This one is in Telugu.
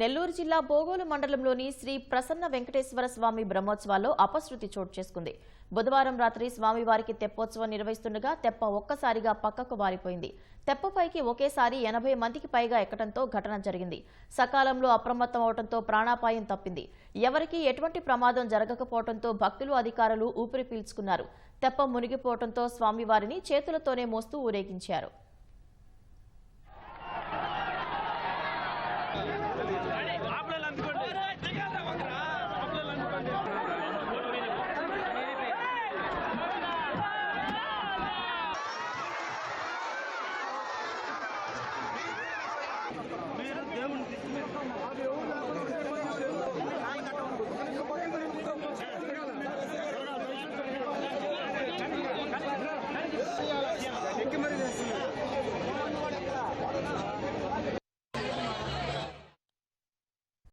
నెల్లూరు జిల్లా బోగోలు మండలంలోని శ్రీ ప్రసన్న వెంకటేశ్వర స్వామి బ్రహ్మోత్సవాల్లో అపశృతి చోటు చేసుకుంది. బుధవారం రాత్రి స్వామివారికి తెప్పోత్సవం నిర్వహిస్తుండగా తెప్ప ఒక్కసారిగా పక్కకు వారిపోయింది. తెప్పపైకి ఒకేసారి 80 మందికి పైగా ఎక్కడంతో ఘటన జరిగింది. సకాలంలో అప్రమత్తం అవడంతో ప్రాణాపాయం తప్పింది. ఎవరికీ ఎటువంటి ప్రమాదం జరగకపోవడంతో భక్తులు, అధికారులు ఊపిరి పీల్చుకున్నారు. తెప్ప మునిగిపోవడంతో స్వామివారిని చేతులతోనే మోస్తూ ఊరేగించారు. అందుకో